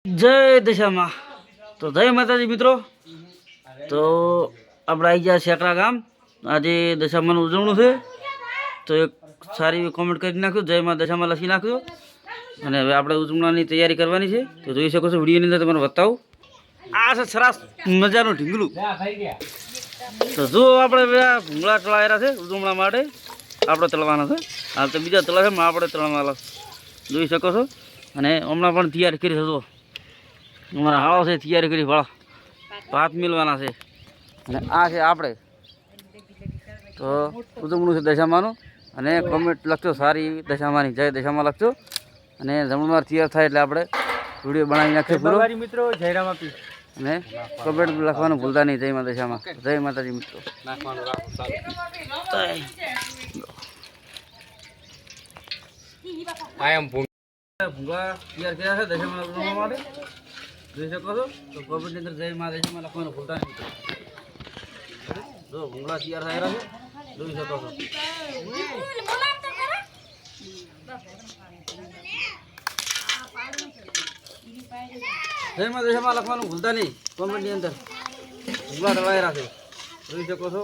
જય દશામાં. તો જય માતાજી મિત્રો. તો આપણે આવી ગયા શેકરા ગામ. આજે દશામાનું ઉજવણું છે, તો એક સારી એવી કોમેન્ટ કરી નાખજો, જય માં દશામાં લખી નાખજો. અને હવે આપણે ઉજવણાની તૈયારી કરવાની છે. તો જોઈ શકો છો વિડીયોની અંદર તમને બતાવું. આ છે સરસ મજાનું ઢીંગલું. તો જો આપણે ભૂંગળા તળાયેલા છે ઉજવણા માટે, આપણે તળવાના છે. હાલ તો બીજા તળા છે, આપણે તળવાના જોઈ શકો છો. અને હમણાં પણ તૈયારી કરી શકો. અમારા હાળો છે તૈયારી કરી વાળા ભાત મિલવાના છે. અને આ છે આપણે તો ઉજવણું છે દશામાનું. અને કોમેન્ટ લખજો સારી દશામાની, જય દશામાં લખજો. અને જમણવાર તૈયાર થાય એટલે આપણે વિડીયો બનાવી નાખીએ પૂરો મિત્રો. જયરામ આપી અને કોમેન્ટ લખવાનું ભૂલતા નહીં. જય મા દશામાં. જય માતાજી મિત્રો. ભૂંગળા તૈયાર કર્યા છે દશામાં ઉજવવા માટે, જોઈ શકો છો. તો કોમેન્ટની અંદર જય મા દશામાં લખવાનું ભૂલતા નહીં. જો ભૂંગળા તૈયાર થયેલા છે, જોઈ શકો છો. જય મા દશામાં લખવાનું ભૂલતા નહીં. કોમેન્ટની અંદર ભૂંગળા તળાયેલા છે, જોઈ શકો છો.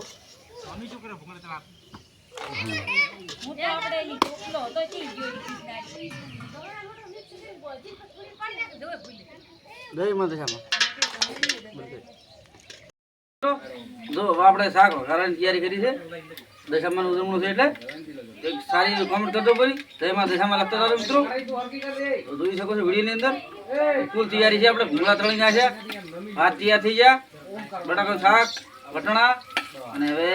જય મા દશામાં. જો આપણે શાક વઘારવાની તૈયારી કરી છે. દશામાનું ઉજવણું છે એટલે એક સારી કોમેન્ટ કરજો પડી. જય મા દશામાં લખતા ચાલો મિત્રો. તો જોઈ શકો છો વિડીયોની અંદર ફૂલ તૈયારી છે. આપણે ભૂંગળા તળી નાખ્યા, ભાત તૈયાર થઈ ગયા, બટાકાનું શાક, વટણા, અને હવે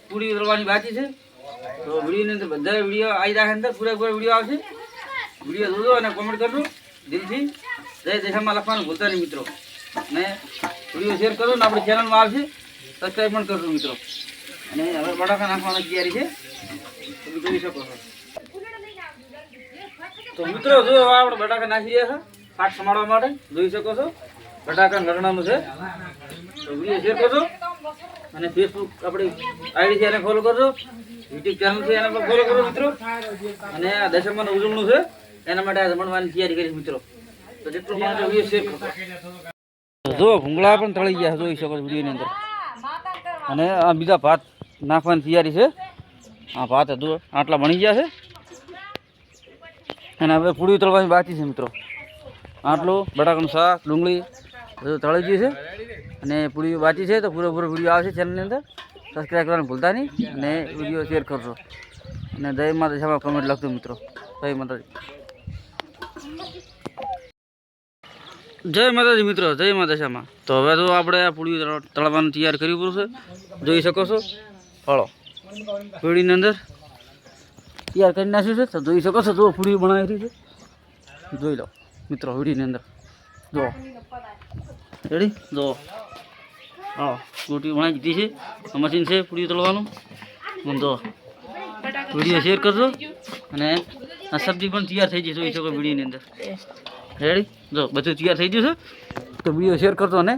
પૂરી તળવાની બાકી છે. તો વિડીયોની અંદર બધા વિડીયો આવી જાય, અંદર પૂરેપૂરા વિડીયો આવશે. વિડીયો જોજો અને કોમેન્ટ કરજો દિલથી. જય દશામાં લખવાનું ભૂલતા નહીં મિત્રો. અને વિડીયો શેર કરો ને આપણી ચેનલમાં આવશે, સબસ્ક્રાઈબ પણ કરજો મિત્રો. અને હવે બટાકા નાખવાની તૈયારી છે, તમે જોઈ શકો છો. તો મિત્રો જો આપણે બટાકા નાખી રહ્યા છે શાક સમારવા માટે, જોઈ શકો છો. બટાકા લણવાનું છે. તો વિડીયો શેર કરજો. અને ફેસબુક આપણી આઈડી છે એને ફોલો કરજો, યુટ્યુબ ચેનલ છે એને પણ ફોલો કરો મિત્રો. અને આ દશામાનું ઉજવણું છે એના માટે આ જમણવાની તૈયારી કરી મિત્રો. તો જેટલું મને વિડીયો શેર કરો. જો ભૂંગળા પણ તળી ગયા જોઈ શકો છો વિડીયોની અંદર. અને આ બીજા ભાત નાખવાની તૈયારી છે. આ ભાત જો આટલા બની ગયા છે. અને હવે પૂરી તળવાની બાકી છે મિત્રો. આટલું બટાકાનું શાક, ડુંગળી બધું તળી ગયું છે. અને પૂરી બાકી છે. તો પૂરો વિડીયો આવશે ચેનલની અંદર. સબસ્ક્રાઈબ કરવાનું ભૂલતા નહીં અને વિડીયો શેર કરજો. અને જય મા દશામાં કોમેન્ટ લખજો મિત્રો. જય માતાજી. જય માતાજી મિત્રો. જય મા દશામાં. તો હવે તો આપણે આ પૂરી તળવાનું તૈયાર કરવી પડશે, જોઈ શકો છો. ફળો પૂરીની અંદર તૈયાર કરી નાખ્યું છે. તો જોઈ શકો છો. જો પૂરી બનાવી રહી છે, જોઈ લો મિત્રો પૂરીની અંદર. જો રેડી, જો હા રોટી બનાવી દીધી છે. મશીન છે પૂરી તળવાનું. જો વિડીયો શેર કરજો. અને આ સબ્જી પણ તૈયાર થઈ ગઈ, જોઈ શકો વિડીયોની અંદર. રેડી, જો બધું તૈયાર થઈ ગયું છે. તો વિડીયો શેર કરજો અને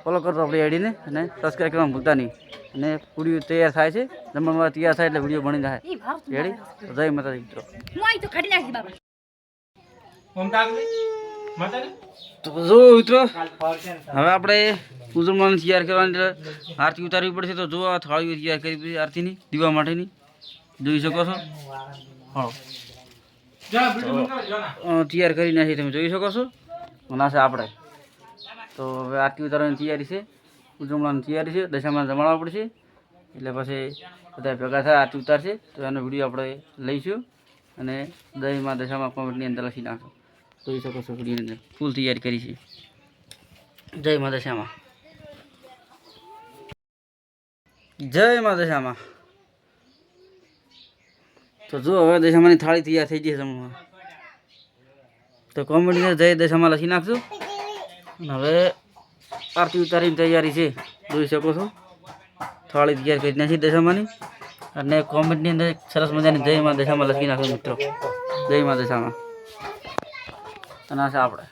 ફોલો કરજો આપણી આઈડીને. અને સબસ્ક્રાઈબ કરવાનું ભૂલતા નહીં. અને પૂરી તૈયાર થાય છે, જમવામાં તૈયાર થાય એટલે વિડીયો બની જાય. રેડી, તો જય માતાજી મિત્રો. તો જો મિત્રો હવે આપણે ઉજવણાને તૈયાર કરવાની આરતી ઉતારવી પડશે. તો જો આ થાળીઓ તૈયાર કરવી પડશે આરતીની, દીવા માટેની, જોઈ શકો છો. હા તૈયાર કરી નાખી તમે જોઈ શકો છો. અને છે આપણે તો હવે આરતી ઉતારવાની તૈયારી છે, ઉજવણાની તૈયારી છે. દશામાં જમાડવા પડશે એટલે પછી બધા ભેગા થાય આરતી ઉતારશે. તો એનો વિડીયો આપણે લઈશું. અને દહીંમાં દશામાં કોમેન્ટની અંદર લખી નાખો, જોઈ શકો છો. વિડીયોની અંદર ફૂલ તૈયારી કરી છે. જય મા દશામાં. જય મા દશામાં. તો જો હવે દશામાની થાળી તૈયાર થઈ ગઈ જમવામાં. તો કોમેન્ટની જય દશામાં લખી નાખજો. અને હવે આરતી ઉતારીની તૈયારી છે, જોઈ શકો છો. થાળી તૈયાર કરી નાખી દશામાની. અને કોમેન્ટની અંદર સરસ મજાની જય મા દશામાં લખી નાખજો મિત્રો. જય મા દશામાં. અને આ છે આપણે